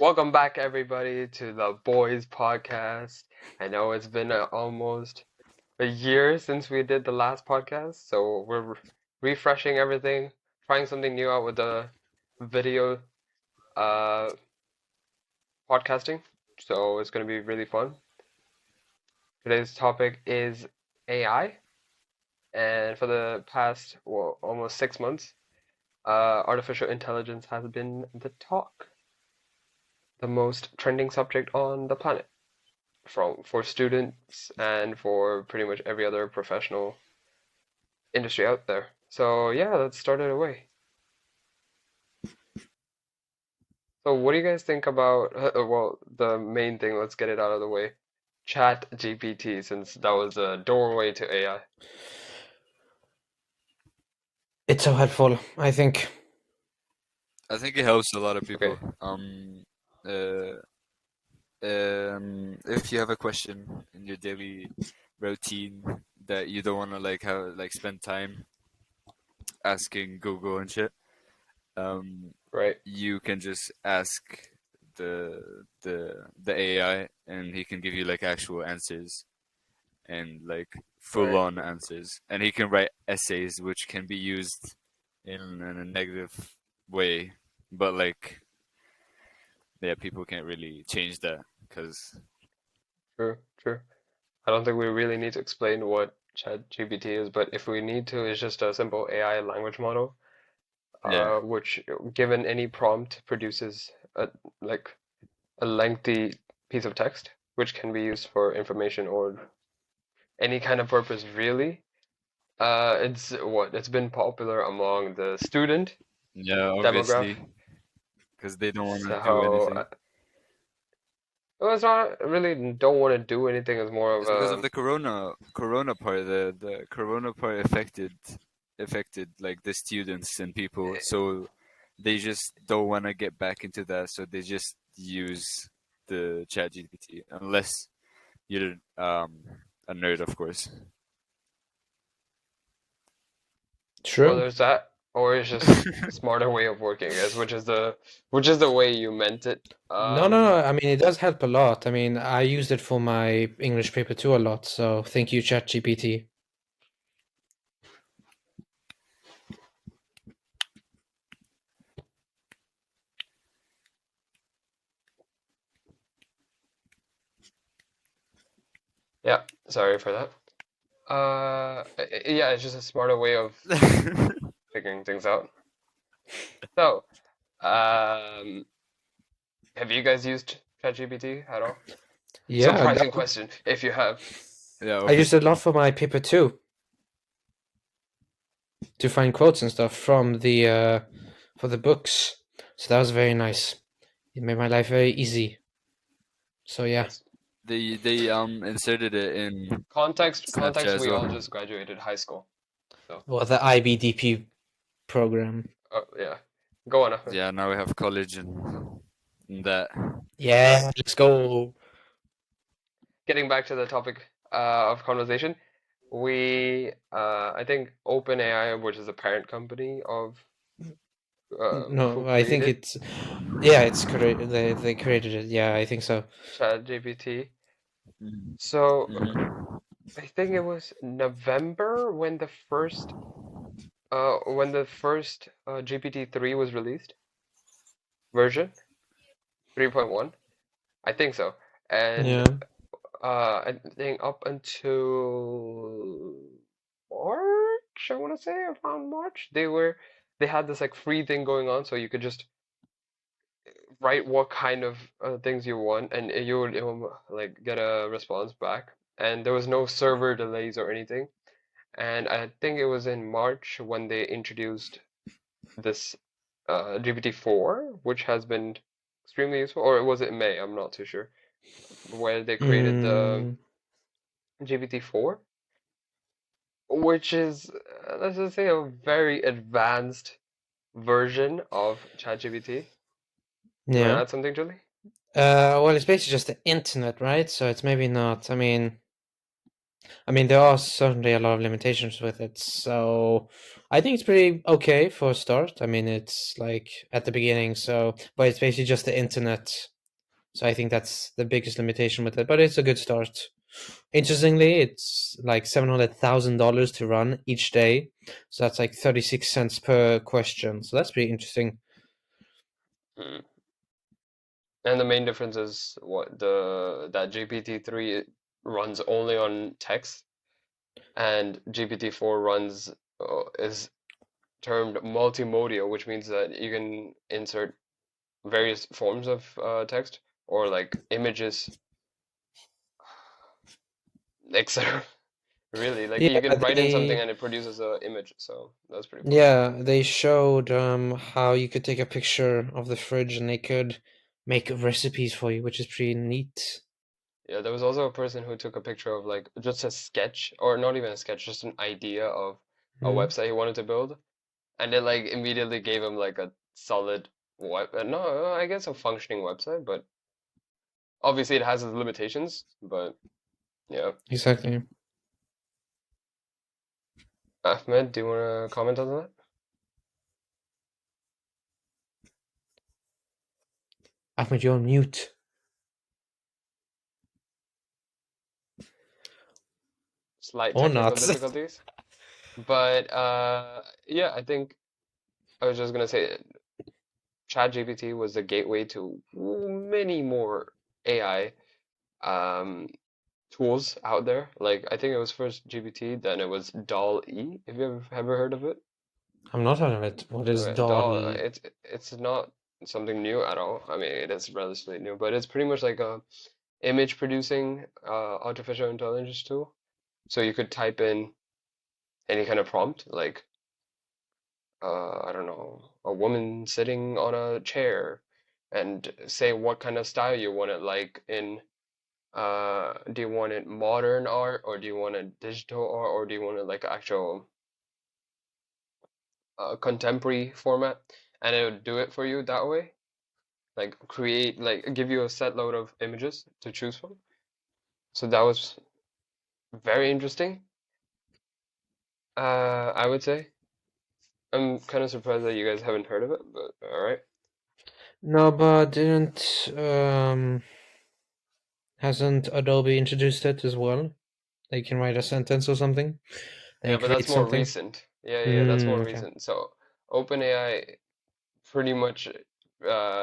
Welcome back, everybody, to the Boys Podcast. I know it's been almost a year since we did the last podcast, so we're refreshing everything, trying something new out with the video uh, podcasting. So it's going to be really fun. Today's topic is AI, and for the past, well, almost 6 months, artificial intelligence has been the talk, the most trending subject on the planet. For students and for pretty much every other professional industry out there. So yeah, let's start it away. So what do you guys think about well, the main thing, let's get it out of the way. Chat GPT, since that was a doorway to AI. It's so helpful, I think. I think it helps a lot of people. Okay, Uh, if you have a question in your daily routine that you don't want to spend time asking Google and shit, right. you can just ask the AI, and he can give you like actual answers and like full Right. on answers, and he can write essays which can be used in a negative way, but like yeah, people can't really change that because True, true. I don't think we really need to explain what Chat GPT is, but if we need to, it's just a simple AI language model, yeah, which given any prompt produces like a lengthy piece of text, which can be used for information or any kind of purpose, really. It's been popular among the student yeah, demographic. obviously, because they don't want to do So, anything. well, it's not really don't want to do anything. It's more of It's because of a the corona part. The corona part affected like the students and people, so they just don't want to get back into that. So they just use the Chat GPT, unless you're a nerd, of course. well, True. there's that, or it's just a smarter way of working, as which is the way you meant it. No. I mean, it does help a lot. I mean, I used it for my English paper too a lot. So thank you, ChatGPT. Yeah, sorry for that. Yeah, it's just a smarter way of figuring things out. So, um, have you guys used ChatGPT at all? Yeah, Surprising question, if you have. Yeah, I used it a obviously. lot for my paper too, to find quotes and stuff from the for the books. So that was very nice. It made my life very easy. So yeah. That's They inserted it in context. Snapchat as We all well. just graduated high school, so Well, the IBDP program. yeah. Go on, Ahmed. Yeah, now we have college and that. Yeah, let's go. Getting back to the topic of conversation, I think OpenAI, which is a parent company of who No, I think created it's yeah, it's created. They created it. Yeah, I think so. ChatGPT. So Mm-hmm. I think it was November when the first GPT-3 was released, version 3.1. I think so. And Yeah. I think up until March, I want to say around March, they had this like free thing going on, so you could just write what kind of things you want, and it will like get a response back. And there was no server delays or anything. And I think it was in March when they introduced this GPT-4, which has been extremely useful, or was it in May? I'm not too sure. Where they created the Mm, GPT-4, which is, let's just say, a very advanced version of ChatGPT. You want to yeah. add something, Julie? Well, it's basically just the internet, right? So it's maybe not. I mean, there are certainly a lot of limitations with it. So I think it's pretty okay for a start. I mean, it's like at the beginning. So, but it's basically just the internet So I think that's the biggest limitation with it, but it's a good start. Interestingly, it's like $700,000 to run each day, so that's like 36 cents per question. So that's pretty interesting. Mm. And the main difference is that GPT-3 runs only on text, and GPT-4 runs is termed multimodal, which means that you can insert various forms of text or like images, etc. Really, like you Yeah, can write in something they and it produces an image, so that's pretty fun. yeah they showed how you could take a picture of the fridge and they could make recipes for you, which is pretty neat. Yeah, there was also a person who took a picture of like just a sketch, or not even a sketch, just an idea of a Hmm. website he wanted to build, and it like immediately gave him like a solid no, I guess a functioning website, but obviously it has its limitations, but yeah. Exactly. Ahmed, do you want to comment on that? Ahmed, you're on mute Slight or technical not. difficulties, but yeah, I think I was just gonna say ChatGPT was the gateway to many more AI um, tools out there. Like I think it was first GPT, then it was Doll E. Have you ever heard of it? I'm not heard of it. What is Okay, Doll, Dolly? it's not something new at all. I mean, it is relatively new, but it's pretty much like a image producing artificial intelligence tool. So you could type in any kind of prompt, like I don't know, a woman sitting on a chair, and say what kind of style you want it, like in do you want it modern art, or do you want it digital art, or do you want it like actual contemporary format, and it would do it for you that way, like create, like give you a set load of images to choose from. So that was very interesting. I would say I'm kind of surprised that you guys haven't heard of it, but all right. No, but didn't hasn't Adobe introduced it as well? They can write a sentence or something, Yeah, then but create that's more something. recent. Yeah, that's more Mm, okay. recent. So OpenAI pretty much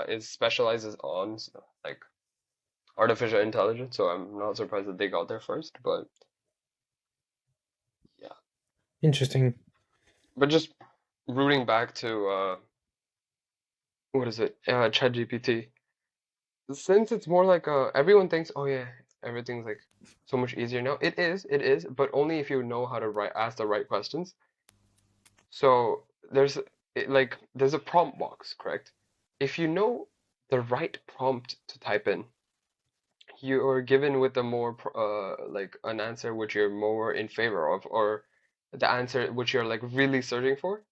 is specializes on like artificial intelligence, so I'm not surprised that they got there first, but yeah. Interesting. But just rooting back to what is it? ChatGPT. Since it's more like everyone thinks, oh yeah, everything's like so much easier now. It is, but only if you know how to ask the right questions. So there's a prompt box, correct? If you know the right prompt to type in, you are given with a more like an answer which you're more in favor of, or the answer which you're like really searching for.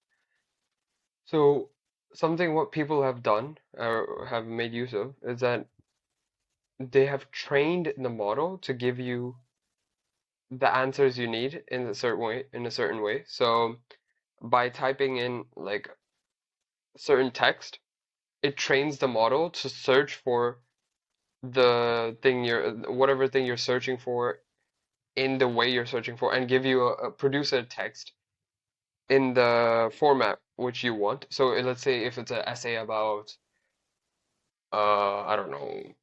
So something what people have done or have made use of is that they have trained the model to give you the answers you need in a certain way. So by typing in like certain text, it trains the model to search for the thing whatever thing you're searching for in the way you're searching for, and give you a produce a text in the format which you want. So let's say if it's an essay about I don't know,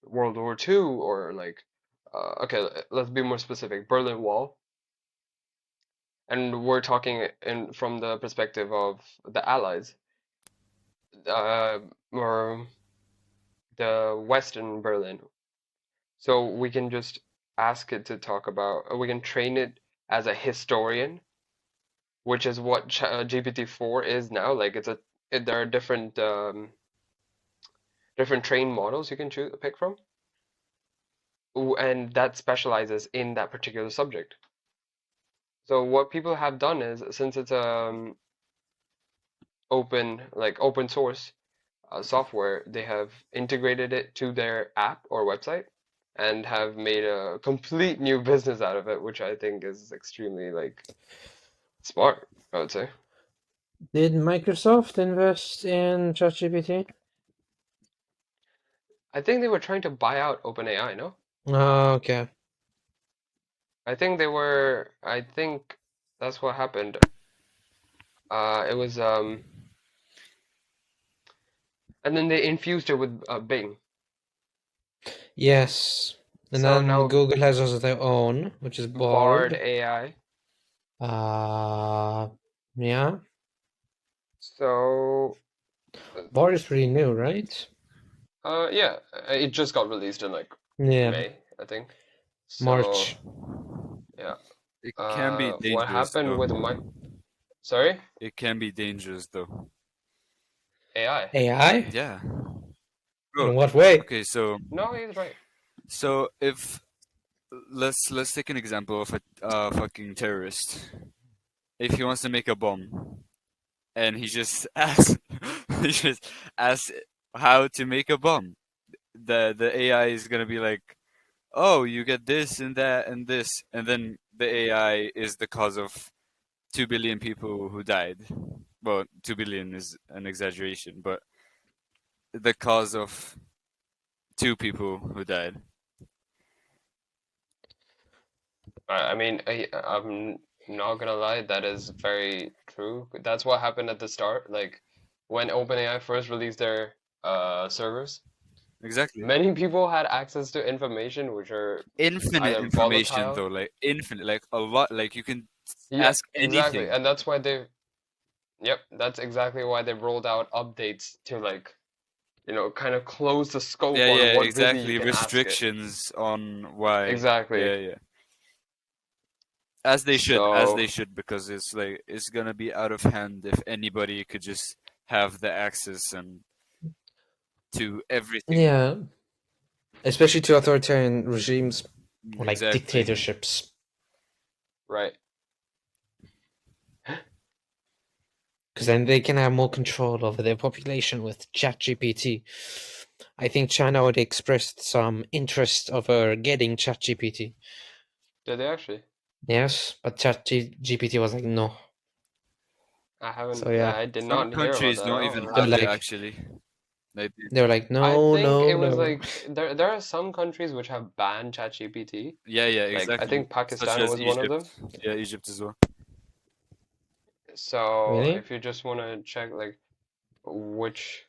World War II, or like okay, let's be more specific, Berlin Wall, and we're talking in from the perspective of the Allies, uh, or the Western Berlin. So we can just ask it to talk about, we can train it as a historian, which is what GPT-4 is now. Like there are different train models you can pick from, and that specializes in that particular subject. So what people have done is, since it's open source software, they have integrated it to their app or website and have made a complete new business out of it, which I think is extremely like smart, I would say. Did Microsoft invest in ChatGPT? I think they were trying to buy out OpenAI, no? Oh, okay. I think they were, I think that's what happened. It was, and then they infused it with Bing. Yes. And So then now Google has also their own, which is Bard Bard. AI. Uh, yeah. So, Bard is pretty new, right? yeah, it just got released in like Yeah. May, I think. So, March. yeah. It can be What dangerous happened with though. my, sorry? It can be dangerous though. AI. AI? Yeah. In Bro, what way? okay, so No, he's right. if let's take an example of a fucking terrorist. If he wants to make a bomb and he just asks he just asks how to make a bomb, the AI is gonna be like, oh, you get this and that and this, and then the AI is the cause of 2 billion people who died. Well, 2 billion is an exaggeration, but the cause of two people who died. I mean, I'm not gonna lie, that is very true. That's what happened at the start. Like when OpenAI first released their servers, Exactly. many people had access to information which are Infinite either information though, volatile. like infinite, like a lot, like you can Yeah, ask exactly. anything. And that's why they, yep, that's exactly why they rolled out updates to like, kind of close the scope Yeah, on yeah, what really you exactly. can ask it. Restrictions on why. Exactly. Yeah, yeah. As So, they should, because it's like it's gonna be out of hand if anybody could just have the access and to everything. Yeah. Especially to authoritarian regimes or like Exactly. dictatorships. right. Because then they can have more control over their population with ChatGPT. I think China already expressed some interest over getting ChatGPT. Did they actually? Yes, but ChatGPT was like, no. I haven't, So yeah, I did Some not hear about countries that at don't all. even they're have it like, actually. Like, they were like, I no, think no, it was no. like there are some countries which have banned ChatGPT. yeah, yeah, Like I exactly. think Such Pakistan as was one of Egypt. them. Yeah, Egypt as well. So Really? if you just want to check like which,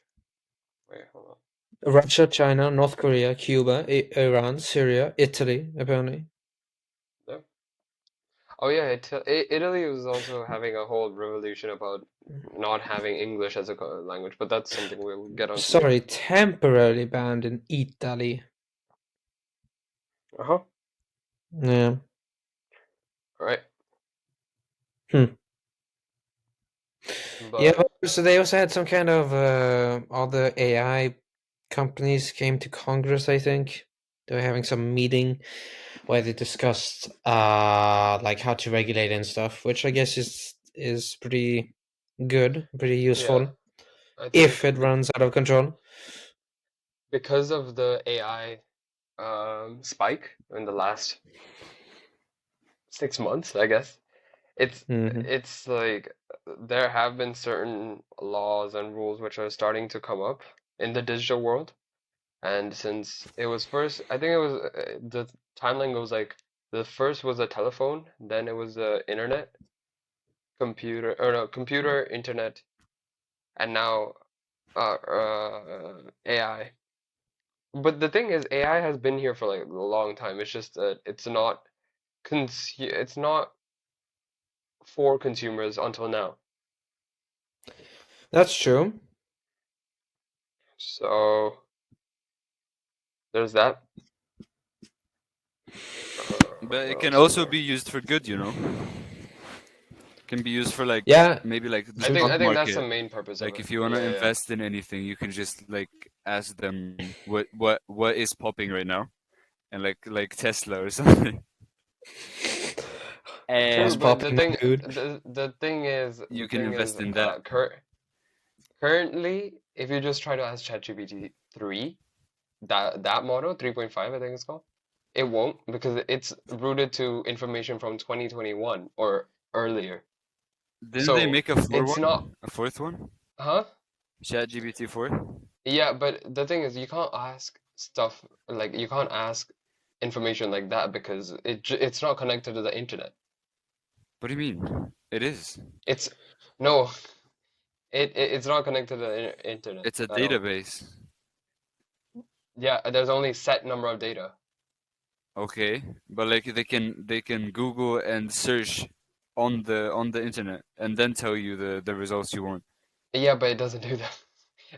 wait, hold Russia, China, North Korea, Cuba, Iran, Syria, Italy, apparently. on. Yeah. Oh yeah, Italy was also having a whole revolution about not having English as a language, but that's something we'll get onto later. Sorry, temporarily banned in Italy. Uh-huh. Yeah. All right. Hmm. Yeah, But so they also had some kind of other AI companies came to Congress, I think. They were having some meeting where they discussed like how to regulate and stuff, which I guess is pretty good, pretty yeah, useful I if think it runs out of control. because of the AI spike in the last 6 months, I guess. It's Hmm. it's like there have been certain laws and rules which are starting to come up in the digital world. And since it was first, I think it was the timeline goes like the first was a telephone, then it was the internet, computer, or no, computer, internet, and now AI. But the thing is, AI has been here for like a long time. It's just that it's not for consumers until now. That's true. So there's that. But it What can else is also there? be used for good, you know. Can be used for like Yeah, maybe like the I true, think stock true. I think that's the market. main purpose of Like it. if you want to Yeah, yeah. invest in anything, you can just like ask them what is popping right now, and like Tesla or something, What's True, and but popping, my dude? the you can thing invest is, in that. currently, if you just try to ask ChatGPT 3, that model 3.5, I think it's called, it won't because it's rooted to information from 2021 or earlier. Didn't they So make a it's not, a fourth one? huh? ChatGPT 4? Yeah, but the thing is, you can't ask. stuff like you can't ask information like that because it's not connected to the internet. What do you mean? It is. It's no, it's not connected to the internet It's a at all. database. Yeah, there's only set number of data. Okay, but like they can Google and search on the internet and then tell you the results you want. Yeah, but it doesn't do that.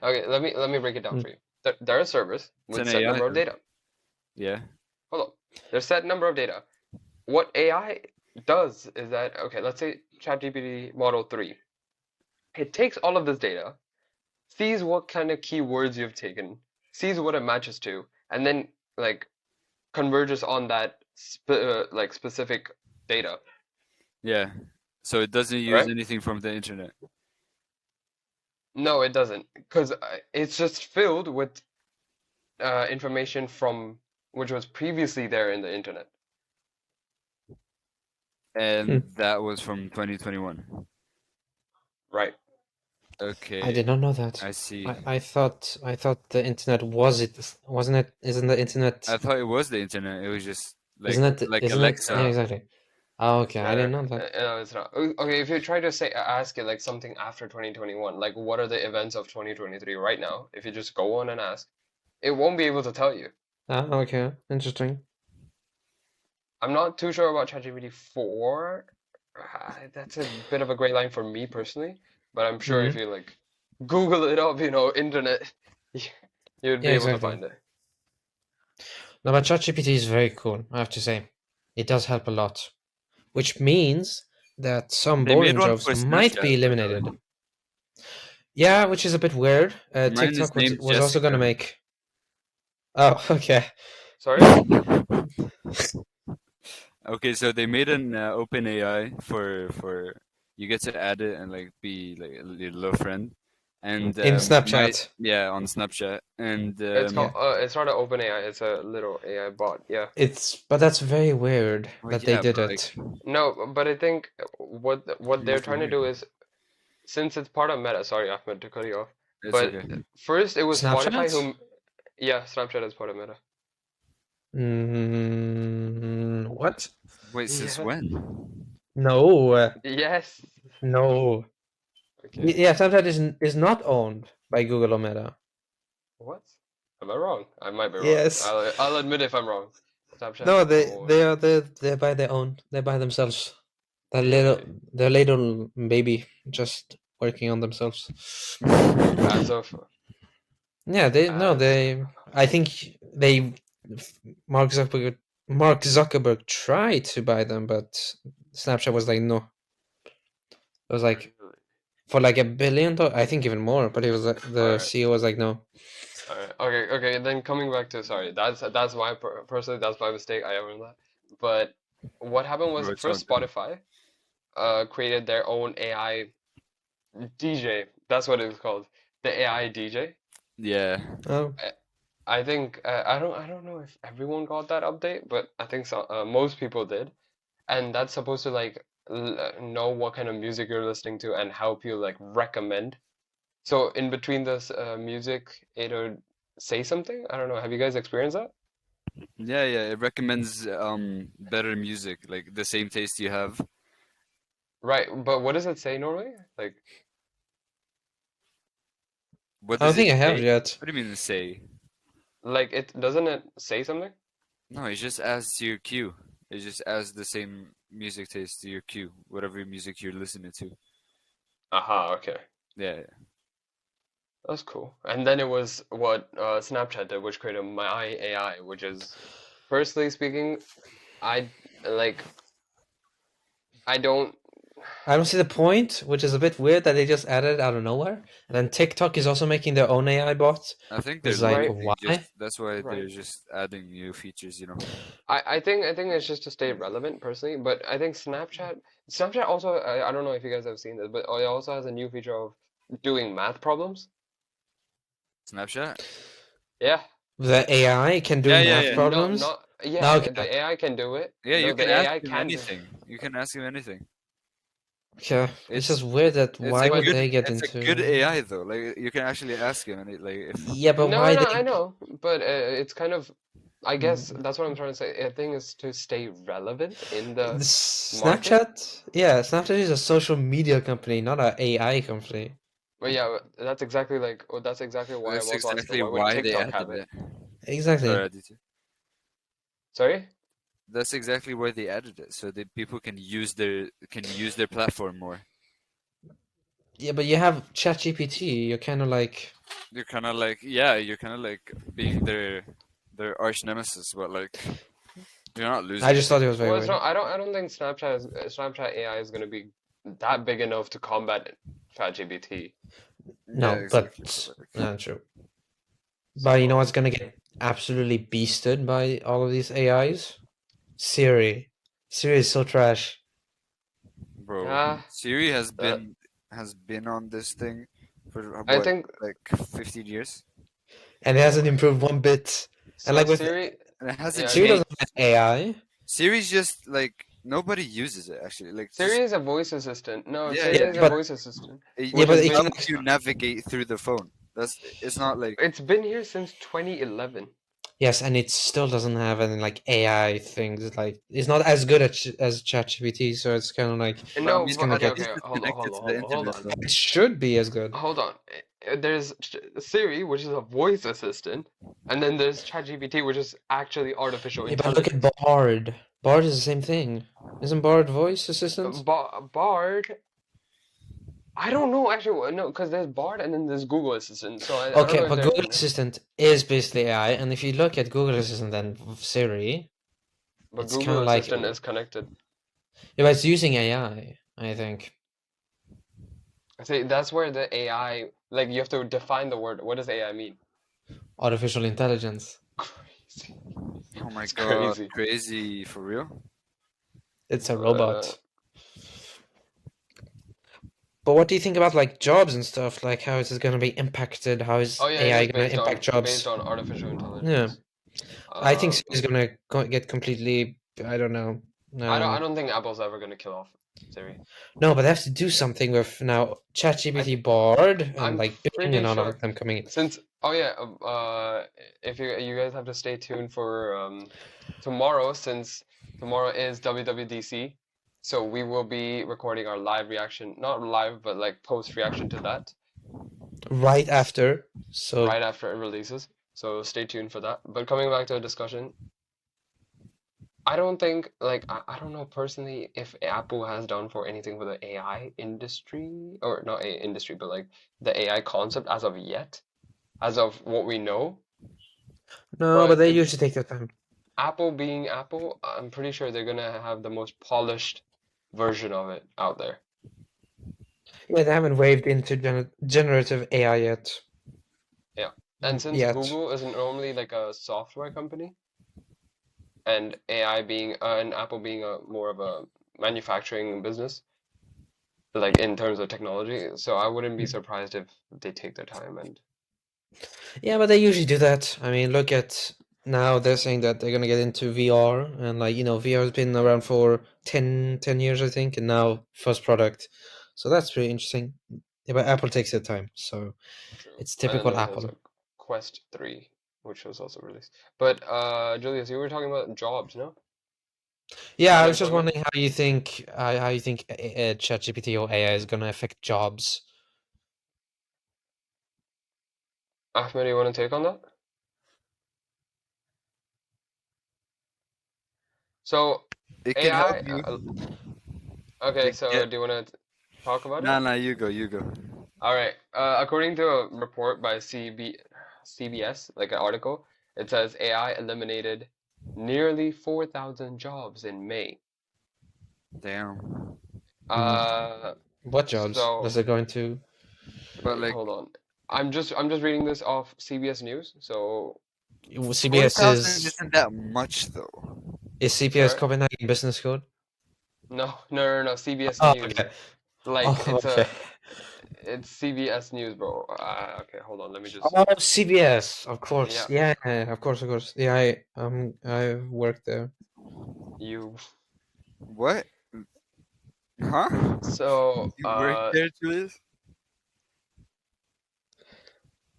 Okay, let me break it down Mm. for you. There are servers It's with an set AI number of though. data. Yeah. Hold on. There's set number of data. What AI does is that, okay, let's say ChatGPT Model 3. It takes all of this data, sees what kind of keywords you've taken, sees what it matches to, and then like converges on that like specific data, Yeah. So it doesn't use right? anything from the internet. No, it doesn't, because it's just filled with information from which was previously there in the internet. And Hmm. that was from 2021. Right. I Okay, did not know that. I see. I thought the internet was it, wasn't it? Isn't the internet? I thought it was the internet. It was just Isn't it? like Isn't it? Yeah, Alexa. No, exactly. Oh, okay, I no, didn't know that. no, it's not. Okay, if you try to say ask it like something after 2021, like what are the events of 2023 right now? If you just go on and ask, it won't be able to tell you. Ah, okay, interesting. I'm not too sure about ChatGPT 4. That's a bit of a gray line for me personally, but I'm sure if Hmm. you like Google it up, internet, you'd be Yeah, able to exactly. find it. No, but ChatGPT is very cool, I have to say. It does help a lot, which means that some They made boring one jobs for might Snapchat, be by the way. eliminated. Yeah, which is a bit weird. Mine is TikTok named was also gonna Jessica. make. Oh, okay. Sorry? Okay, so they made an open AI for you get to add it and like be like your little friend, and In my Snapchat. yeah on Snapchat, and It's called Yeah. it's not an open AI, it's a little AI bot. Yeah. But that's very weird well that they yeah, did but like it. No, but I think what they're must be trying to weird. do is since it's part of Meta, sorry, Ahmed, to cut you off. It's But okay. first it was Spotify Snapchat? who yeah, Snapchat is part of Meta. What? Wait, since Yeah. when? No, Yes. no. Okay. Yeah, Snapchat is not owned by Google or Meta. What? Am I wrong? I might be wrong. Yes. I'll admit if I'm wrong. Snapchat No, own. they're by their own. They're by themselves. That little Really? their little baby just working on themselves. As of Yeah, they no as they. I think they Mark Zuckerberg tried to buy them, but Snapchat was like no. It was like really. for like $1 billion. I think even more. But it was like, All the right. CEO was like no. All right. Okay. Okay. Then coming back to sorry, that's my personally that's my mistake. I own that. But what happened was Bro, it's all first good. Spotify created their own AI DJ. That's what it was called. The AI DJ. Yeah. Oh, I think I don't know if everyone got that update, but I think so, most people did. And that's supposed to like know what kind of music you're listening to and help you like recommend. So in between this music, it'll say something. I don't know. Have you guys experienced that? Yeah, yeah. It recommends better music, like the same taste you have. Right, but what does it say normally? Like, What I don't does it think I have say? yet. What do you mean say? it doesn't it say something? No, it just adds to your queue. It just adds the same music taste to your queue, whatever music you're listening to. Aha, okay. Yeah. That's cool. And then it was what Snapchat did, which created my AI, which is, personally speaking, I like I don't. I don't see the point, which is a bit weird that they just added it out of nowhere. And then TikTok is also making their own AI bot. I think they're It's like, Right, limiting just why? that's why they're right. just adding new features, you know. I think it's just to stay relevant personally, but I think Snapchat also I don't know if you guys have seen this, but it also has a new feature of doing math problems. Snapchat? Yeah. The AI can do Yeah, yeah, math yeah. No, problems? not No, yeah, okay. the AI can do it. Yeah, No, you the can ask AI him can do. anything. You can ask him anything. Yeah, it's just weird that It's why a would good they get it's a into? good AI though. Like you can actually ask him, and if Yeah, but No, why no, I they? know, but it's kind of, I guess that's what I'm trying to say. I think is to stay relevant in the market. Snapchat? Yeah, Snapchat is a social media company, not a AI company. But yeah, that's exactly like, oh, that's exactly why I that's was asking, exactly why would why they TikTok added have it? it. Exactly. Sorry, Aditya. Sorry? That's exactly why they added it, so that people can use their platform more. Yeah, but you have ChatGPT. You're kind of like. You're kind of like being their arch nemesis, but like you're not I losing. just thought it was very Well, it's weird. not. I don't think Snapchat AI is going to be that big enough to combat ChatGPT. Yeah, No, exactly. but But like, true. But you know what's So gonna get absolutely beasted by all of these AIs? Siri. Siri is so trash, bro, yeah, Siri that has been on this thing for I what, think like 15 years, and it hasn't improved one bit. And so. like with Siri, and it hasn't yeah, Siri changed. doesn't have AI. Siri's just like nobody uses it actually. Like Siri just is a voice assistant. No, yeah, Siri Yeah, yeah. is a but voice assistant, yeah, which It but has it can. been helps you navigate through the phone. It's not like it's been here since 2011. Yes, and it still doesn't have any like AI things. Like it's not as good as ChatGPT, so it's kind of like And But I no, it's mean, gonna okay, at get. least okay, it's hold on, connected hold on, to the hold on, hold internet, on, though. It should be as good. hold on. There's Siri, which is a voice assistant, and then there's ChatGPT, which is actually artificial Yeah, but look at intelligence. Bard. Bard is the same thing. Isn't Bard voice assistant? Bard, I don't know actually. No, because there's Bard and then there's Google Assistant. So I don't Okay, know if but there's Google an, Assistant is basically AI, and if you look at Google Assistant and Siri, but it's kind Google of like Assistant is connected. yeah, but it's using AI. I think See, that's where the AI, like you have to define the word. What does AI mean? artificial intelligence. Crazy. Oh my It's god, crazy. crazy for real? It's a Uh, robot. But what do you think about like jobs and stuff? Like how is this going to be impacted? How oh is yeah, it AI is going to impact based jobs? on artificial Yeah, intelligence. I think Um, Siri's going to get completely. I don't know. I don't think Apple's ever gonna kill off Siri. No, but they have to do something with now I th ChatGPT, Bard, and I'm like Bing, pretty and all sure of them coming in. since oh yeah, if you guys have to stay tuned for tomorrow since tomorrow is WWDC, so we will be recording our live reaction, not live but like post reaction to that Right after. So right after it releases. So stay tuned for that. But coming back to the discussion, I don't think like I don't know personally if Apple has done for anything for the AI industry or not a industry but like the AI concept as of yet, as of what we know. no, but But they usually take their time. Apple being Apple, I'm pretty sure they're gonna have the most polished version of it out there. Yeah, they haven't waved into generative AI yet. Yeah. And since Yet. Google is normally like a software company and AI being and Apple being a more of a manufacturing business, like in terms of technology, so I wouldn't be surprised if they take their time and Yeah, but they usually do that. I mean, look at now they're saying that they're gonna get into VR, and like VR has been around for 10 years, I think, and now first product. So that's pretty interesting. Yeah, but Apple takes their time, so true. it's And then typical there's Apple. also Quest 3, which was also released. But Julius, you were talking about jobs, no? Yeah, I was just Unemployment? wondering how you think ChatGPT or AI is gonna affect jobs. Ahmed, you want to take on that? So It can help AI, you okay, to so get. do you want to talk about it? Nah, nah, you go, you go. All right. According to a report by CBS, like an article, it says AI eliminated nearly 4,000 jobs in May. Damn. Mm, Uh, What jobs so does it go into? But like hold on. I'm just reading this off CBS News. So CBS 4,000 is isn't that much though. is CBS sorry. Copenhagen Business School? No, no, no, no. CBS Oh, News. okay. Like Oh, okay. it's CBS News, bro. Okay, hold on. Let me just. Oh, CBS, of Yeah, course. Yeah, of course, of course. Yeah, I worked there. you. What? Huh? So, You work there, Julius?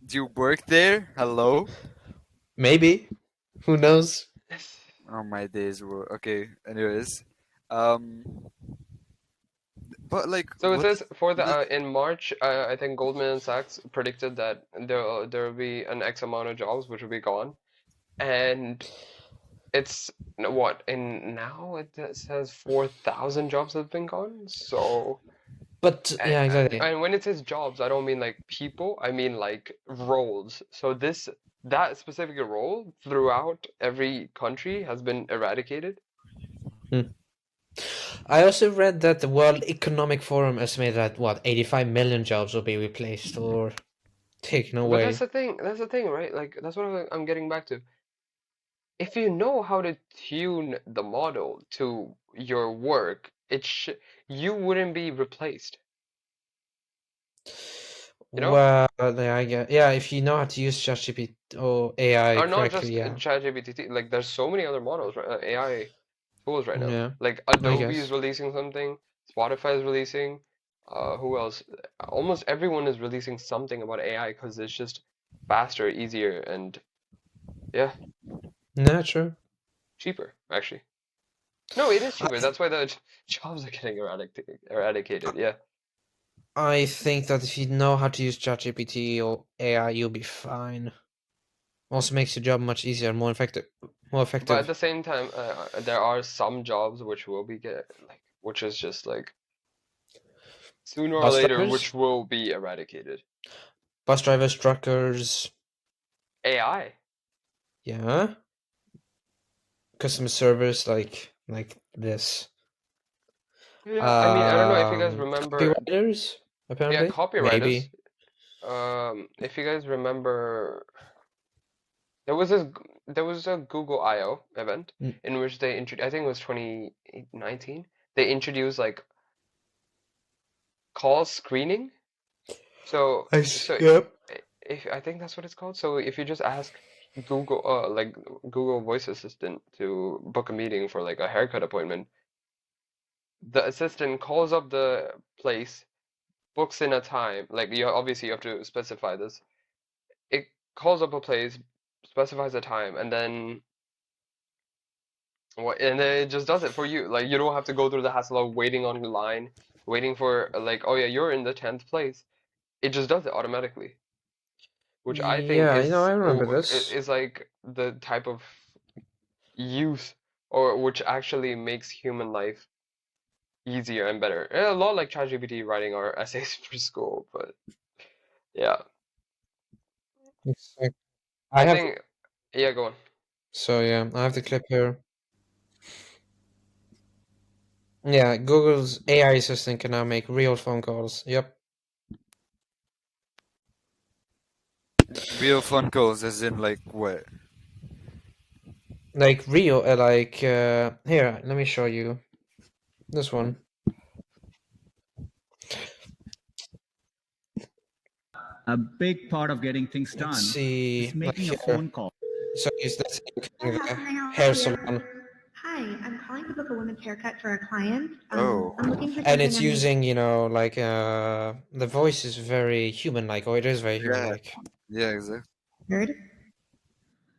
Do you work there? Hello? Maybe. Who knows? Oh, my days were okay. Anyways, um, but like, so it what? says for the What is? in March, I think Goldman Sachs predicted that there will be an X amount of jobs which will be gone, and it's what in now it says 4,000 jobs have been gone. So But yeah, exactly. and when it says jobs, I don't mean like people, I mean like roles. So that specific role throughout every country has been eradicated. Hmm. I also read that the World Economic Forum estimated that what 85 million jobs will be replaced or taken But that's away. the thing. That's the thing, right? Like that's what I'm getting back to. If you know how to tune the model to your work, you wouldn't be replaced. You know? Well, yeah, I get. Yeah, if you know how to use ChatGPT or AI Or not correctly, just yeah, ChatGPT. Like there's so many other models, right? AI tools right now. yeah, Like I Adobe is guess. releasing something, Spotify is releasing. Who else? Almost everyone is releasing something about AI because it's just faster, easier, and yeah, Nah, true. cheaper actually. No, it is I cheaper. th- That's why the jobs are getting eradicated. Yeah. I think that if you know how to use ChatGPT or AI, you'll be fine. Also makes your job much easier, more effective, more But at effective. the same time, there are some jobs which will be get like, which is just like sooner or Bus later, drivers, which will be eradicated. truckers, AI. yeah, customer service, like this. Yeah, I mean, I don't know if you guys remember. Copywriters, Yeah, apparently, copywriters. maybe. If you guys remember, there was there was a Google I/O event Mm, in which they introduced. I think it was 2019. They introduced like call screening. So so Yep. if I think that's what it's called. So if you just ask Google, like Google Voice Assistant to book a meeting for like a haircut appointment, the assistant calls up the place, books in a time. Like you obviously you have to specify this. It calls up a place, specifies a time, and then and then it just does it for you. Like you don't have to go through the hassle of waiting on the line, waiting for like, oh yeah, you're in the 10th place. It just does it automatically, which I think Yeah, I remember this. is like the type of use or which actually makes human life easier and better. A lot like ChatGPT writing our essays for school, but yeah, Exactly. I I have think yeah, go on. so yeah, I have the clip here. Yeah, Google's AI assistant can now make real phone calls. Yep. Real phone calls, as in like what? Like real, here, let me show you this one. A big part of getting things Let's done see, is like making a here. phone call. So is that Hi, the how can I help hair you? salon, Hi, I'm calling to book a women's haircut for a client. Oh, I'm looking for and something it's on the using, the voice is very human-like, or it is very yeah, human-like. yeah, exactly. third.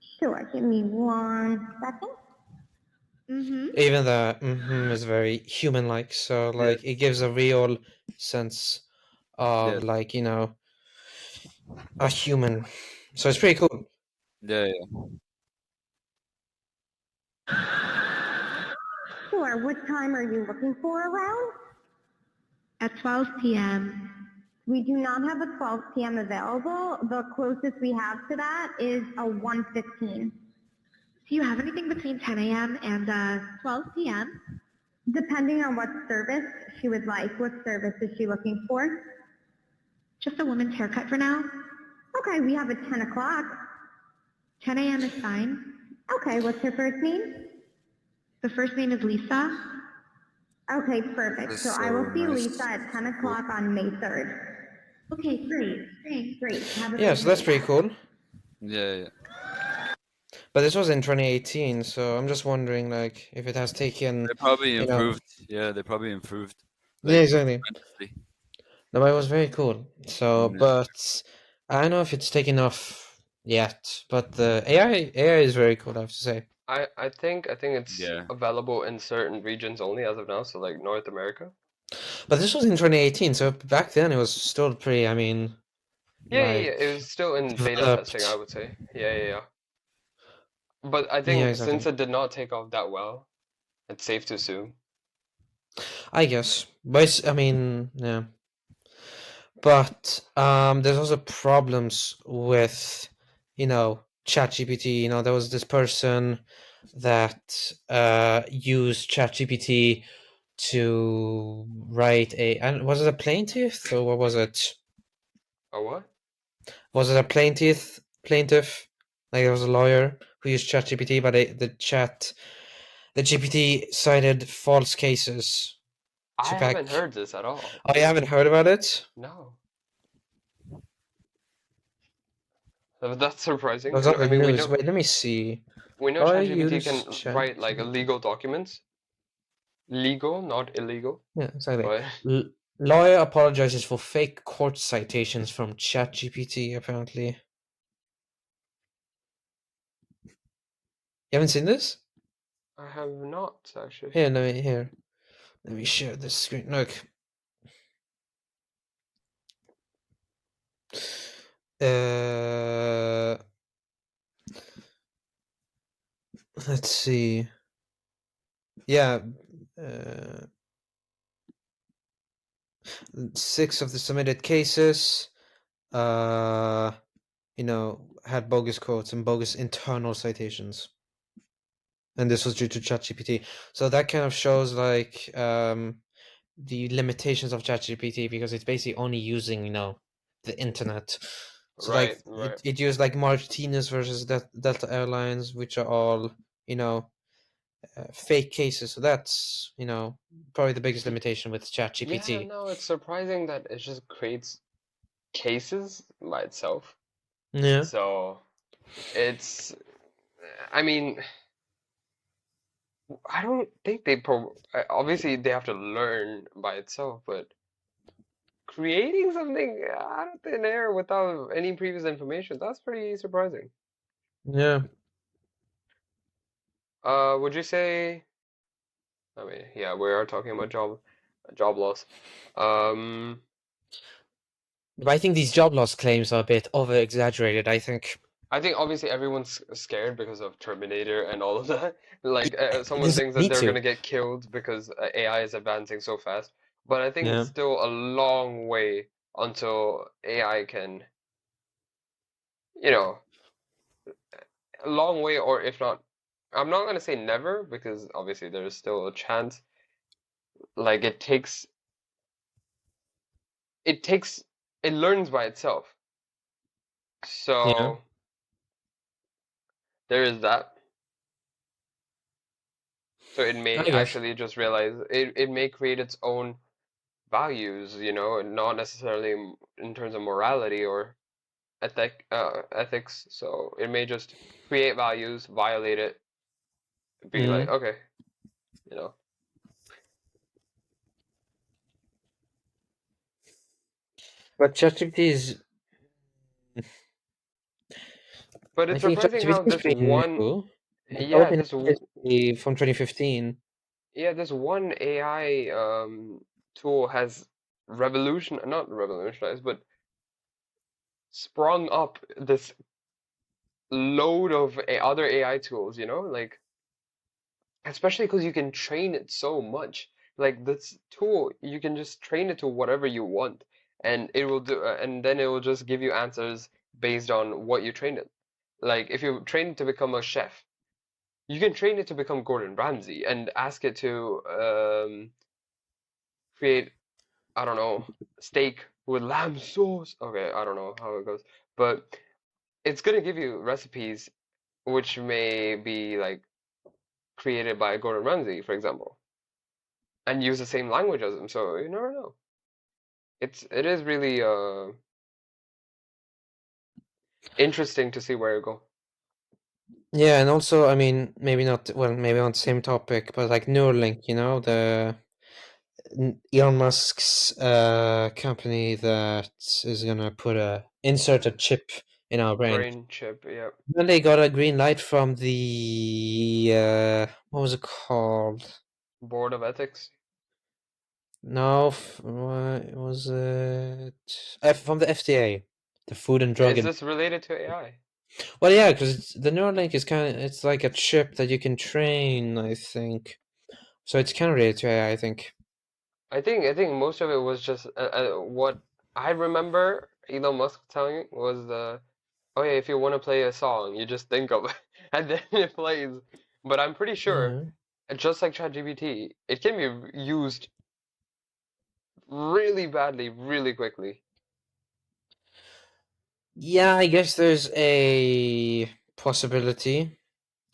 Sure, give me 1 second. Mm-hmm. Even the is very human-like, so Yeah, like it gives a real sense yeah, of like a human. So it's pretty cool. yeah, yeah. Sure, what time are you looking for around? At 12 p.m. We do not have a 12 p.m. available. The closest we have to that is a 1:15. Do you have anything between 10 a.m. and 12 p.m.? Depending on what service she would like. What service is she looking for? Just a woman's haircut for now. Okay, we have a 10 o'clock. 10 a.m. is fine. Okay, what's her first name? The first name is Lisa. Okay, perfect. That's So I will so see nice. Lisa at 10 Cool. o'clock on May 3rd. Okay, great. Thanks, great. Have a Yeah, great so that's day. pretty cool. Yeah, yeah. But this was in 2018, so I'm just wondering, like, if it has taken, They probably you know, improved. Yeah, they probably improved. Yeah, like exactly. tremendously. No, but it was very cool. So, Yeah. but I don't know if it's taken off yet. But the AI is very cool, I have to say. I think it's Yeah. available in certain regions only as of now, so like North America. But this was in 2018, so back then it was still pretty. I mean, Yeah. like It was still in beta testing, I developed. would say. Yeah. But I Yeah, think since exactly. it did not take off that well, it's safe to assume. I guess, but I mean, yeah. But there's also problems with, ChatGPT. There was this person that used ChatGPT to write and was it a plaintiff or what was it? Oh what? Was it a plaintiff? Like there was a lawyer who used ChatGPT, but the GPT cited false cases I to back. haven't heard this at all. Oh, you haven't heard about it? No. That's It surprising. was And on I the mean, news. Wait, let me see. we know Lawyer ChatGPT use can write like ChatGPT. legal documents, legal, not illegal. Yeah, exactly. But Lawyer apologizes for fake court citations from ChatGPT. Apparently, you haven't seen this? I have not actually. Let me share this screen. Look, uh, let's see. Yeah, uh, 6 of the submitted cases, uh, had bogus quotes and bogus internal citations, and this was due to ChatGPT. So that kind of shows like the limitations of ChatGPT because it's basically only using the internet. So like Right. it used like Martinez versus Delta Airlines, which are all you know fake cases. So that's probably the biggest limitation with Yeah, ChatGPT. no, it's surprising that it just creates cases by itself. Yeah, So it's, I mean, I don't think obviously they have to learn by itself, but creating something out of thin air without any previous information, that's pretty surprising. yeah. Would you say, I mean, yeah, we are talking about job loss. Um, But I think these job loss claims are a bit over exaggerated. I think I think obviously everyone's scared because of Terminator and all of that. Like someone this thinks that need they're to. gonna get killed because AI is advancing so fast. But I think it's Yeah, still a long way until AI can, you know, a long way, or if not, I'm not gonna say never because obviously there's still a chance. Like it takes, it learns by itself. yeah. So there is that. So it may I guess. actually just realize it may create its own values, and not necessarily in terms of morality or ethics. So it may just create values, violate it, be like, Mm. okay, you know. But ChatGPT is. But I it's think surprising ChatGPT how is this pretty one, new. Like yeah, OpenAI is from 2015. this one AI tool has not revolutionized, but sprung up this load of other AI tools, like especially because you can train it so much. Like this tool, you can just train it to whatever you want, and it will do, and then it will just give you answers based on what you train it. Like if you train it to become a chef, you can train it to become Gordon Ramsay and ask it to create, I don't know, steak with lamb sauce. Okay, I don't know how it goes, but it's gonna give you recipes which may be like created by Gordon Ramsay, for example, and use the same language as them. So you never know. It is really interesting to see where it go. Yeah, and also, I mean, maybe not. Well, maybe on the same topic, but like Neuralink, Elon Musk's company that is gonna insert a chip in our brain. Brain chip, yeah. Then they got a green light from the what was it called? Board of Ethics. No, what was it? From the FDA, the Food and Drug. Is this related to AI? Well, yeah, because the Neuralink is it's like a chip that you can train, I think. So it's kind of related to AI, I think. I think most of it was just what I remember Elon Musk telling was oh yeah, if you want to play a song, you just think of it and then it plays. But I'm pretty sure, Yeah. just like ChatGPT, it can be used really badly, really quickly. Yeah, I guess there's a possibility.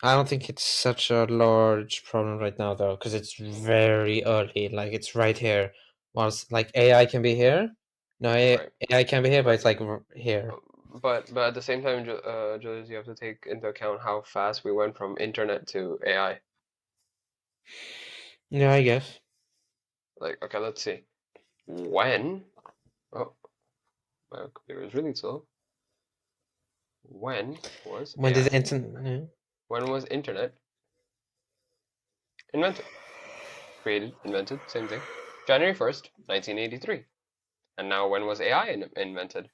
I don't think it's such a large problem right now, though, because it's very early. Like, it's right here. Whilst, like, AI can be here. No, Right. AI can be here, but But it's, like, here. but at the same time, Julius, you have to take into account how fast we went from internet to AI. Yeah, I guess. Like, okay, let's see. When? Oh, my computer is really slow. When was When did the AI? internet... When was internet invented? Created, invented, same thing. January 1st, 1983. And now when was AI invented?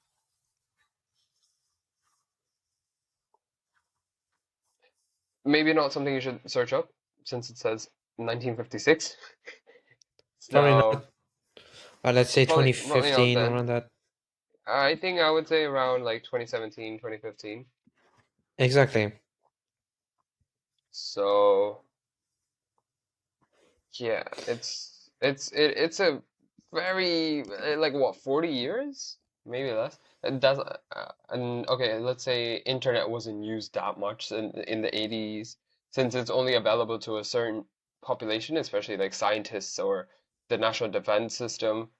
Maybe not something you should search up since it says 1956. Probably So, not. Let's say probably not 2015, then. around that. I think I would say around like 2017, 2015. Exactly. So, yeah, it's a very like what 40 years, maybe less. It does and okay, let's say internet wasn't used that much in the 80s since it's only available to a certain population, especially like scientists or the national defense system,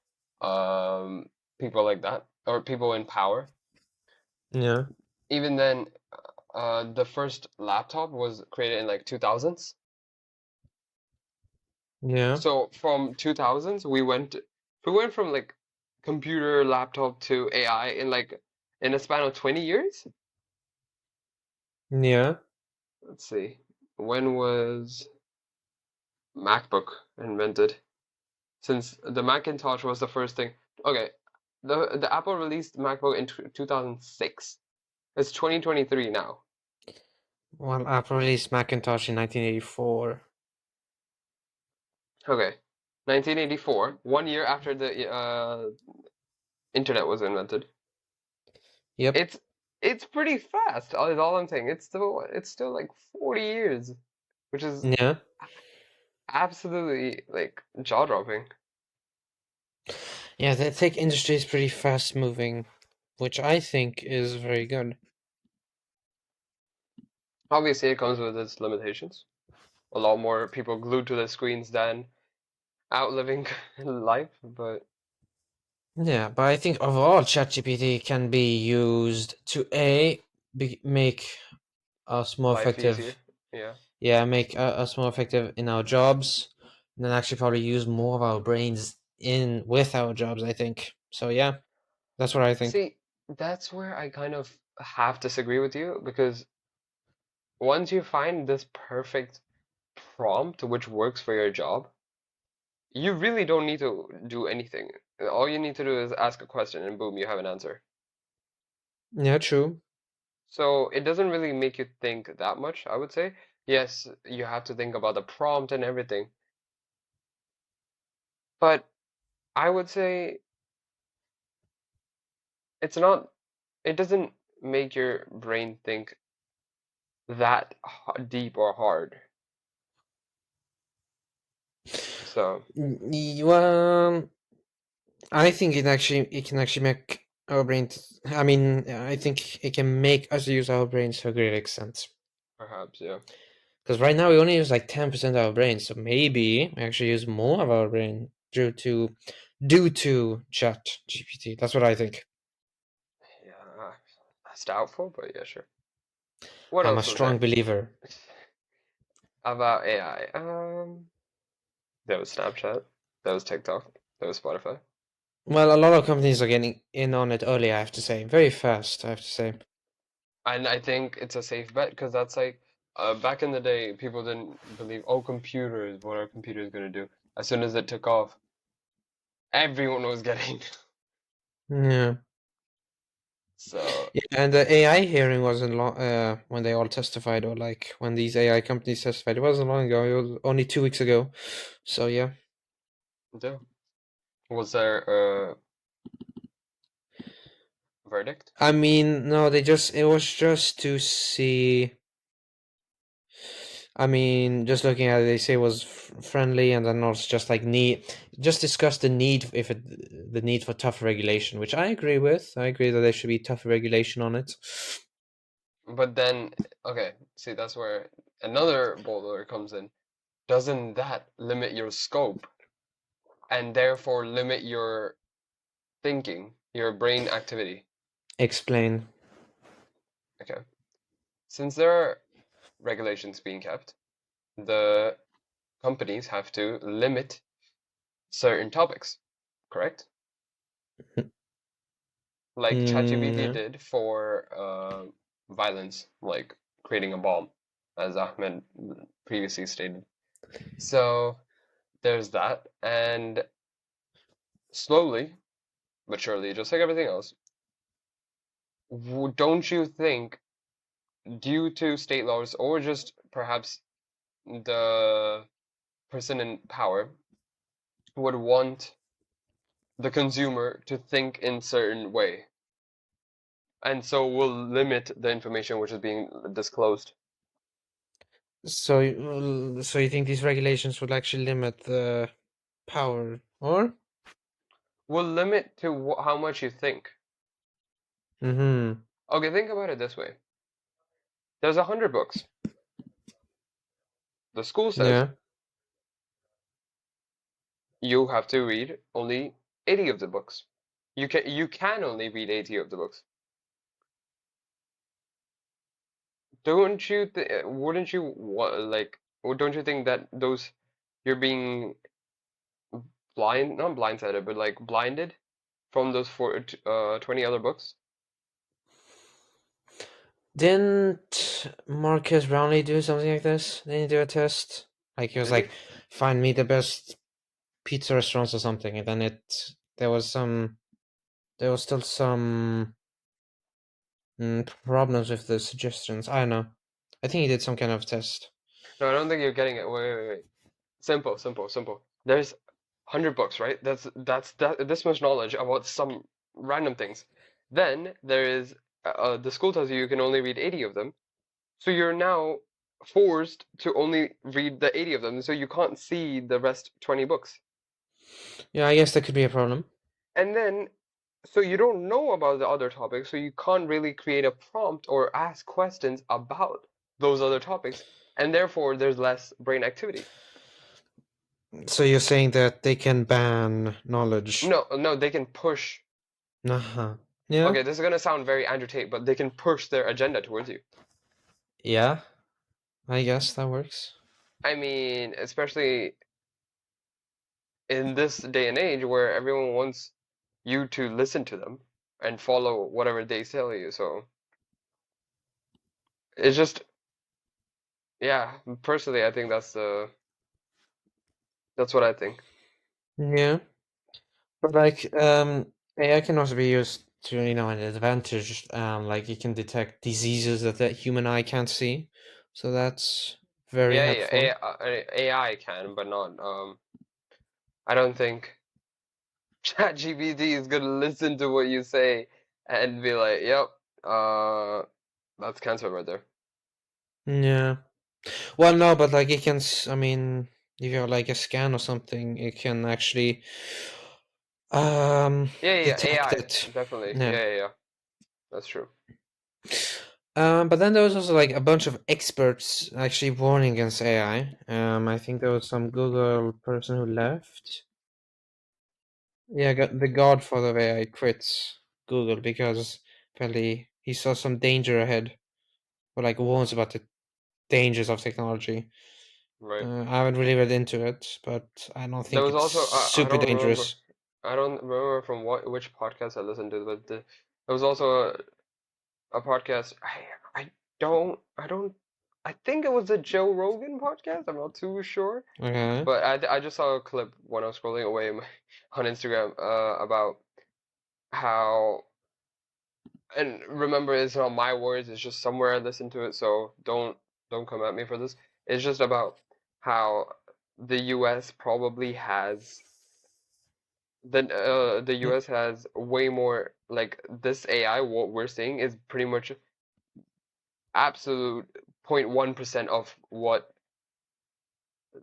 um, people like that or people in power. Yeah. Even then, the first laptop was created in like 2000s. Yeah. So from 2000s, we went from like computer laptop to AI in a span of 20 years. Yeah. Let's see. When was MacBook invented? Since the Macintosh was the first thing. Okay, the Apple released MacBook in 2006. It's 2023 now. Well, Apple released Macintosh in 1984. Okay, 1984, 1 year after the internet was invented. Yep. It's pretty fast, is all I'm saying. It's still like 40 years, which is Yeah. absolutely like jaw-dropping. Yeah, the tech industry is pretty fast moving, which I think is very good. Obviously, it comes with its limitations. A lot more people glued to the screens than outliving life, but Yeah, but I think overall ChatGPT can be used to make us more life easier. effective. Yeah. Yeah, make us more effective in our jobs, and then actually probably use more of our brains in with our jobs, I think. So yeah, that's what I think. See, that's where I kind of have to disagree with you because once you find this perfect prompt which works for your job, you really don't need to do anything. All you need to do is ask a question and boom, you have an answer. Yeah, true. So it doesn't really make you think that much, I would say. Yes, you have to think about the prompt and everything. But I would say it's not, it doesn't make your brain think that deep or hard. So, Well, I think it can actually make our brains. I mean, I think it can make us use our brains to a great extent. perhaps, yeah. Because right now we only use like 10% of our brain, so maybe we actually use more of our brain due to Chat GPT. That's what I think. Yeah, that's doubtful, but yeah, sure. What I'm a else was there strong believer. about AI? There was Snapchat. That was TikTok. That was Spotify. Well, a lot of companies are getting in on it early, I have to say. Very fast, I have to say. And I think it's a safe bet because that's like back in the day, people didn't believe, oh, computers, what are computers going to do? As soon as it took off, everyone was getting. Yeah. So, Yeah, and the AI hearing wasn't long when they all testified, or like when these AI companies testified. It wasn't long ago. It was only 2 weeks ago. So yeah. yeah. Was there a verdict? I mean, no, it was just to see. I mean, just looking at it, they say it was friendly, and then also just like just discuss the need, the need for tougher regulation, which I agree with. I agree that there should be tougher regulation on it. But then, okay, see, that's where another boulder comes in. Doesn't that limit your scope and therefore limit your thinking, your brain activity? Explain. Okay. Since there are regulations being kept, the companies have to limit certain topics, correct? Like ChatGPT Yeah. did for violence, like creating a bomb, as Ahmed previously stated. So there's that, and slowly but surely, just like everything else, don't you think, due to state laws or just perhaps the person in power would want the consumer to think in certain way, and so will limit the information which is being disclosed? So you think these regulations would actually limit the power, or? Will limit to how much you think. Mm-hmm. Okay, think about it this way. There's 100 books. The school says Yeah. you have to read only 80 of the books. You can only read 80 of the books. Don't you wouldn't you like, or don't you think that those you're being not blindsided, but like blinded from those 20 other books? Didn't Marcus Brownlee do something like this? Didn't he do a test? Like he was Did he? like, find me the best pizza restaurants or something, and then there was still some problems with the suggestions. I don't know. I think he did some kind of test. No, I don't think you're getting it. Wait. Simple, simple, simple. There's 100 books, right? That's this much knowledge about some random things. Then there is the school tells you can only read 80 of them, so you're now forced to only read the 80 of them, so you can't see the rest 20 books. Yeah, I guess that could be a problem. And then, so you don't know about the other topics, so you can't really create a prompt or ask questions about those other topics, and therefore there's less brain activity. So you're saying that they can ban knowledge? No, no, they can push. Uh-huh. Yeah. Okay, this is gonna sound very Andrew Tate, but they can push their agenda towards you. Yeah. I guess that works. I mean, especially in this day and age where everyone wants you to listen to them and follow whatever they tell you. So it's just, yeah, personally, I think that's what I think. Yeah. But like AI can also be used to, an advantage. Like it can detect diseases that the human eye can't see. So that's very Yeah, helpful. AI can, but not. I don't think ChatGPT is gonna listen to what you say and be like, "Yep, that's cancer right there." Yeah. Well, no, but like it can. I mean, if you have like a scan or something, it can actually Yeah, detect AI, it. definitely. Yeah. Yeah, that's true. But then there was also like a bunch of experts actually warning against AI. I think there was some Google person who left. Yeah, the godfather of AI quits Google because apparently he saw some danger ahead, or like warns about the dangers of technology. right? I haven't really read into it, but I don't There think was it's also I super don't remember. dangerous. I don't remember from which podcast I listened to, but there was also a podcast. I don't I think it was a Joe Rogan podcast. I'm not too sure, Okay. but I just saw a clip when I was scrolling away on Instagram about how, and remember, it's not my words, it's just somewhere I listened to it, so don't come at me for this. It's just about how the US probably has the Yeah. US has way more, like, this AI, what we're seeing is pretty much absolute 0.1% of what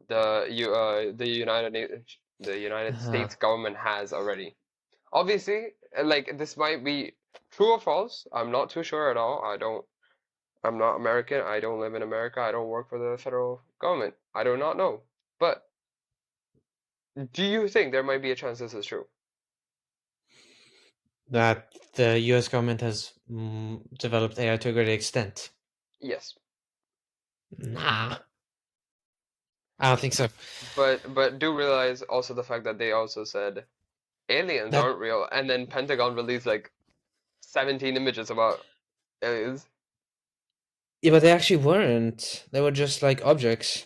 the United Uh-huh. States government has already. Obviously, like, this might be true or false. I'm not too sure at all. I'm not American. I don't live in America. I don't work for the federal government. I do not know. But do you think there might be a chance this is true? That the U.S. government has developed AI to a great extent. Yes. Nah, I don't think so. But do realize also the fact that they also said aliens That aren't real, and then Pentagon released like 17 images about aliens. yeah, but they actually weren't. They were just like objects.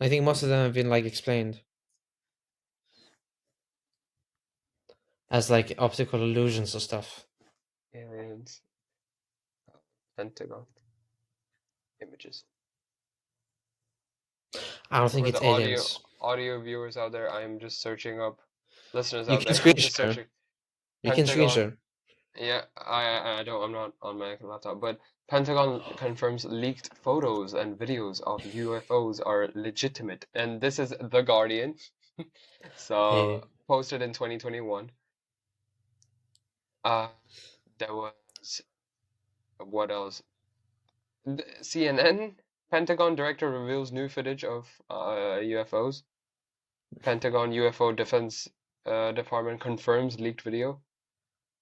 I think most of them have been like explained as like optical illusions or stuff. Aliens, Pentagon images. I don't think For it's the aliens. audio viewers out there, I'm just searching up, listeners You out can there, screen I'm just share. searching You can screen Pentagon. share. Yeah, I don't, I'm not on my laptop, but Pentagon confirms leaked photos and videos of UFOs are legitimate, and this is The Guardian, so Hey, posted in 2021. Uh, there was, what else? CNN, Pentagon director reveals new footage of UFOs. Pentagon UFO Defense Department confirms leaked video.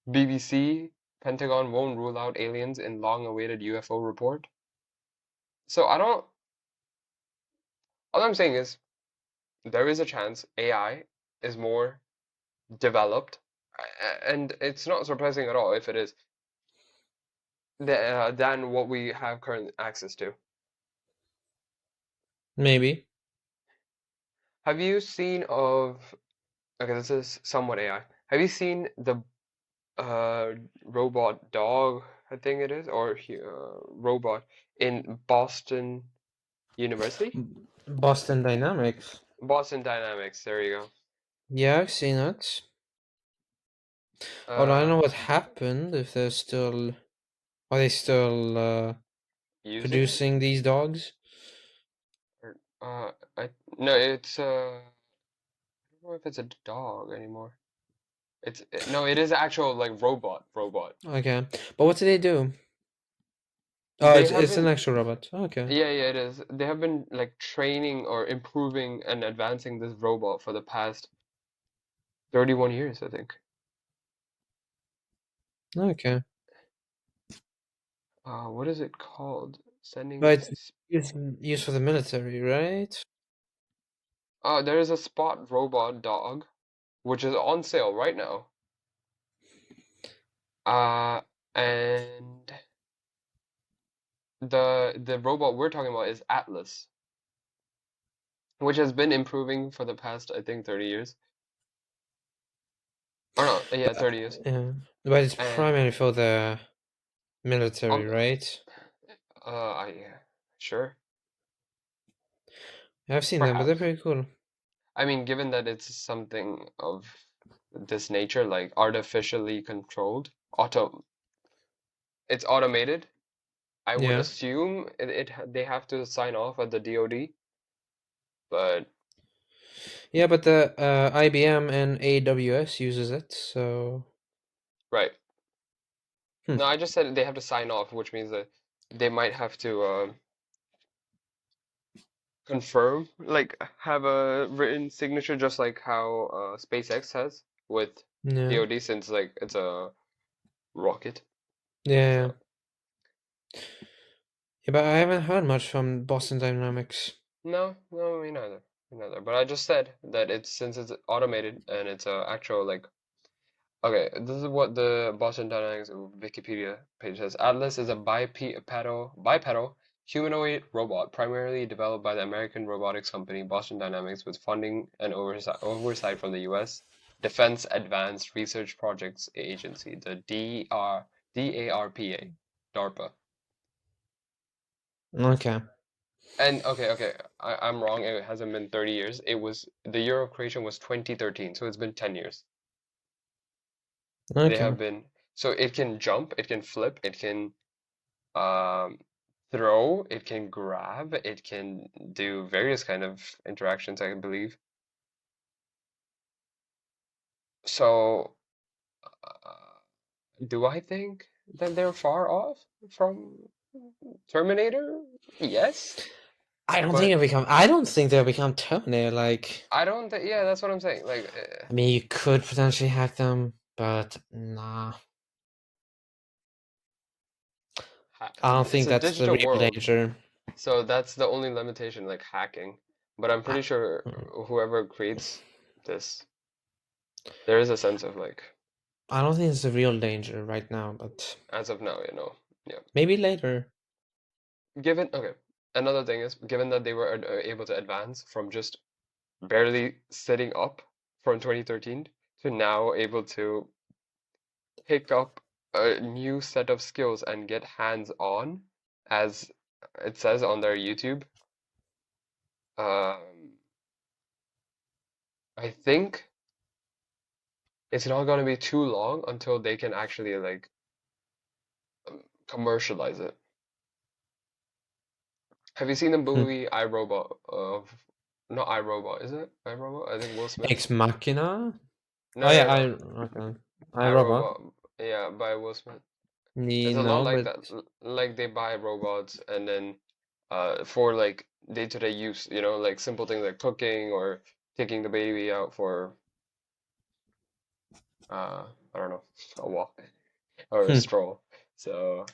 BBC, Pentagon won't rule out aliens in long-awaited UFO report. So I don't. All I'm saying is there is a chance AI is more developed, and it's not surprising at all if it is, than what we have current access to. maybe. Have you seen of? Okay, this is somewhat AI. Have you seen the uh robot dog? I think it is, or robot in Boston University? Boston Dynamics. Boston Dynamics. There you Yeah, I've seen it. go. Although I don't know what happened. If they're still, are they still Using it? producing these dogs? Or, I no, it's I don't know if it's a dog anymore. No, it is actual, like, robot. Okay, but what do they do? Oh, They it's an haven't. actual robot. Okay. Yeah, it is. They have been, like, training or improving and advancing this robot for the past 31 years, I think. Okay. What is it called? Sending. But it's used for the military, right? There is a Spot robot dog, which is on sale right now. Uh, and the robot we're talking about is Atlas, which has been improving for the past, I think, 30 years. Or no, yeah, 30 years. Yeah. But it's And primarily for the military, on, right? yeah, sure, I've seen them, but they're perhaps. pretty cool. I mean, given that it's something of this nature, like artificially controlled, it's automated. I would Yeah. assume they have to sign off at the DoD, but Yeah, but the IBM and AWS uses it, so right. hmm. No, I just said they have to sign off, which means that they might have to confirm, like, have a written signature, just like how SpaceX has with Yeah. DoD, since, like, it's a rocket. Yeah. So Yeah, Yeah, but I haven't heard much from Boston Dynamics. No, no, me neither. Me neither. But I just said that it's since it's automated and it's a actual like okay, this is what the Boston Dynamics Wikipedia page says. Atlas is a bipedal humanoid robot primarily developed by the American robotics company Boston Dynamics with funding and oversight from the U.S. Defense Advanced Research Projects Agency, the DARPA, DARPA. Okay. And okay, I'm wrong. It hasn't been 30 years. It was the year of creation was 2013, so it's been 10 years. They Okay. have been so it can jump, it can flip, it can um throw, it can grab, it can do various kind of interactions, I believe. So do I think that they're far off from Terminator? Yes, I don't think but they'll become. I don't think they'll become Terminator. Like, I don't think. Yeah, that's what I'm saying. Like, I mean, you could potentially hack them, but nah. I don't it's think a that's the digital real world, danger. so that's the only limitation, like hacking. But I'm I, pretty sure mm, whoever creates this, there is a sense of like, I don't think it's the real danger right now, but as of now, yeah. maybe later. Given, okay, another thing is, given that they were able to advance from just barely sitting up from 2013 to now able to pick up a new set of skills and get hands on, as it says on their YouTube, um, I think it's not going to be too long until they can actually like commercialize it. Have you seen the Hmm. movie iRobot of not iRobot, is it? iRobot? I think Will Smith. Ex Machina. No, Oh yeah, no, no, I no. okay. I Robot. iRobot. Yeah, by Will Smith. It's a lot No, like but that. Like they buy robots and then for like day-to-day use, like simple things like cooking or taking the baby out for I don't know, a walk or a hmm. stroll. So,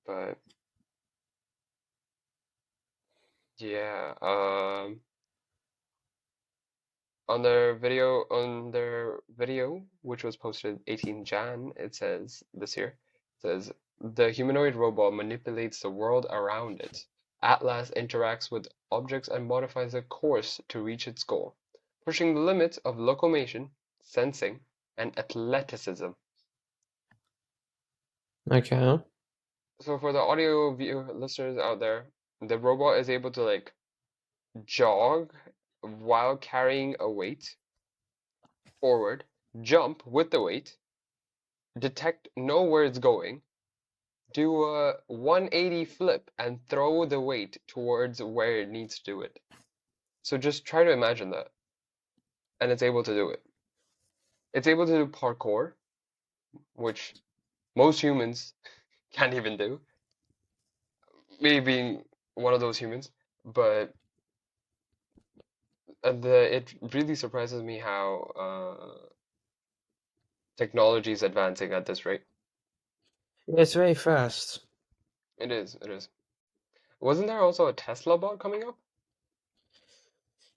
but yeah, on their video which was posted 18 Jan, it says this year, it says the humanoid robot manipulates the world around it. Atlas interacts with objects and modifies a course to reach its goal, pushing the limits of locomotion, sensing, and athleticism. Okay. So for the audio view listeners out there, the robot is able to like jog while carrying a weight forward, jump with the weight, know where it's going, do a 180 flip, and throw the weight towards where it needs to do it. So just try to imagine that. And it's able to do it. It's able to do parkour, which most humans can't even do. Me being one of those humans, but it really surprises me how technology is advancing at this rate. It's very fast. It is, it is. Wasn't there also a Tesla bot coming up?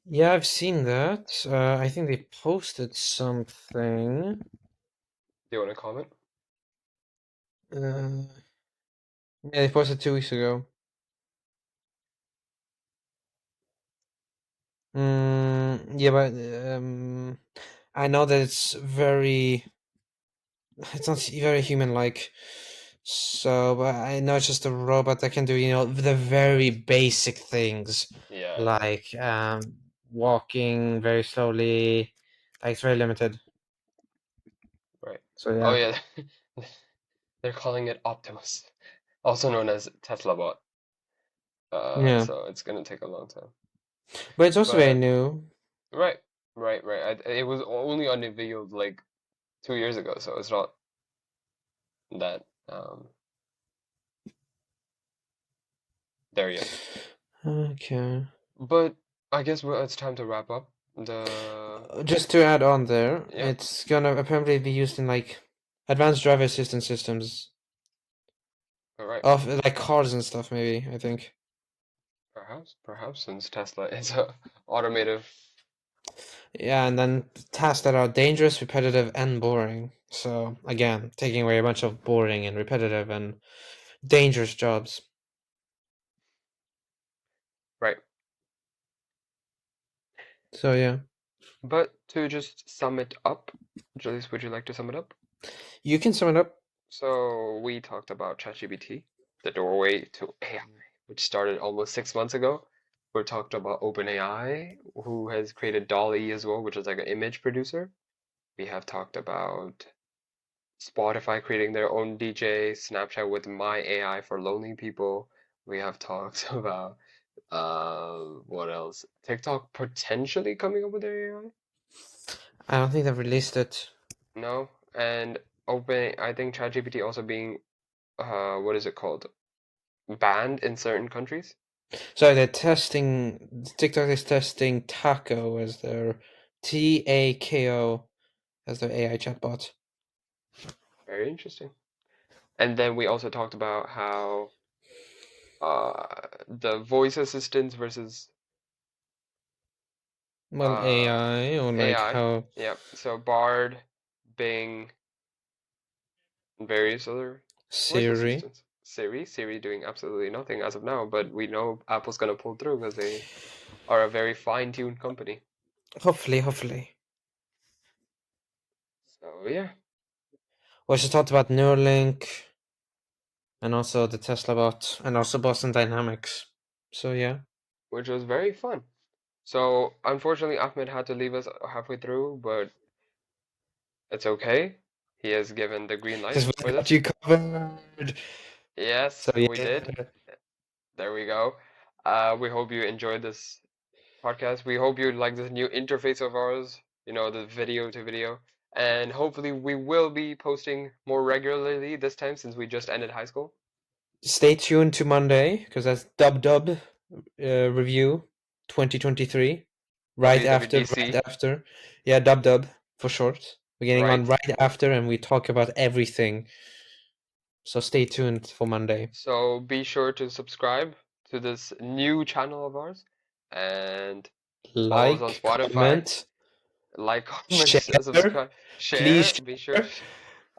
Yeah, I've seen that. I think they posted something. Do you want to comment? Uh, yeah, they posted 2 weeks ago. Yeah, but I know that it's not very human-like. So, but I know it's just a robot that can do, the very basic things, Yeah, like walking very slowly. Like it's very limited. right. So Oh yeah, yeah, they're calling it Optimus, also known as Tesla bot. yeah. So it's gonna take a long time. But it's also very But new. right, right. It was only unveiled like 2 years ago, so it's not that there yet. Okay. But I guess it's time to wrap up. The Just to add on there, Yep. it's gonna apparently be used in like advanced driver assistance systems. All right. Of like cars and stuff, maybe, I think. Perhaps, since Tesla is a automotive. Yeah, and then tasks that are dangerous, repetitive, and boring. So again, taking away a bunch of boring and repetitive and dangerous jobs. Right. So yeah, But to just sum it up, Julius, would you like to sum it up? you can sum it up. So we talked about ChatGPT, the doorway to AI, which started almost 6 months ago. We talked about OpenAI, who has created DALL-E as well, which is like an image producer. We have talked about Spotify creating their own DJ, Snapchat with My AI for lonely people. We have talked about what else? TikTok potentially coming up with their AI? I don't think they've released it. No, and I think ChatGPT also being what is it called? Banned in certain countries. So they're testing. TikTok is testing Taco as their TAKO as their AI chatbot. Very interesting. And then we also talked about how the voice assistants versus Well, uh AI or like AI. how Yep. So Bard, Bing, and various other voice Siri. assistants. Siri doing absolutely nothing as of now, but we know Apple's gonna pull through because they are a very fine-tuned company. Hopefully. So yeah, We also talked about Neuralink and also the Tesla bot and also Boston Dynamics. So yeah. which was very fun. So unfortunately, Ahmed had to leave us halfway through, but it's okay. He has given the green light Because we for got this. you covered. Yes, So we yeah. did. There we go. We hope you enjoyed this podcast. We hope you like this new interface of ours, the video to video. And hopefully we will be posting more regularly this time since we just ended high school. Stay tuned to Monday because that's Dub review 2023. Right WWDC, after. Yeah, Dub for short. We're getting on right? right after and we talk about everything. So stay tuned for Monday. So be sure to subscribe to this new channel of ours and follow us on Like, Spotify. comment, Like, comment, share. subscribe, Please share. Be sure share.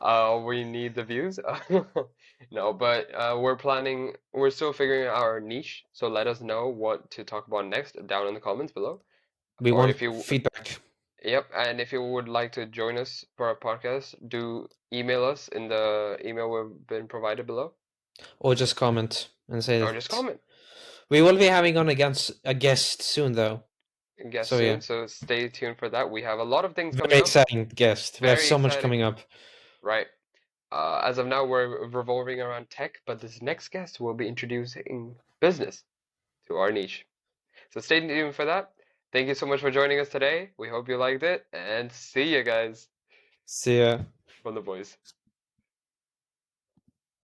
to. We need the views. No, but we're still figuring out our niche. So let us know what to talk about next down in the comments below. We Or want if you, feedback. yep, and if you would like to join us for our podcast, do email us in the email we've been provided below, Or just comment and say or just that. comment. We will be having on a guest soon, though. Guest So yeah, soon, so stay tuned for that. We have a lot of things coming very up. exciting guest. We have Very so much exciting, coming up. right? As of now, we're revolving around tech, but this next guest will be introducing business to our niche. So stay tuned for that. Thank you so much for joining us today. We hope you liked it, and see you guys See ya. from the boys.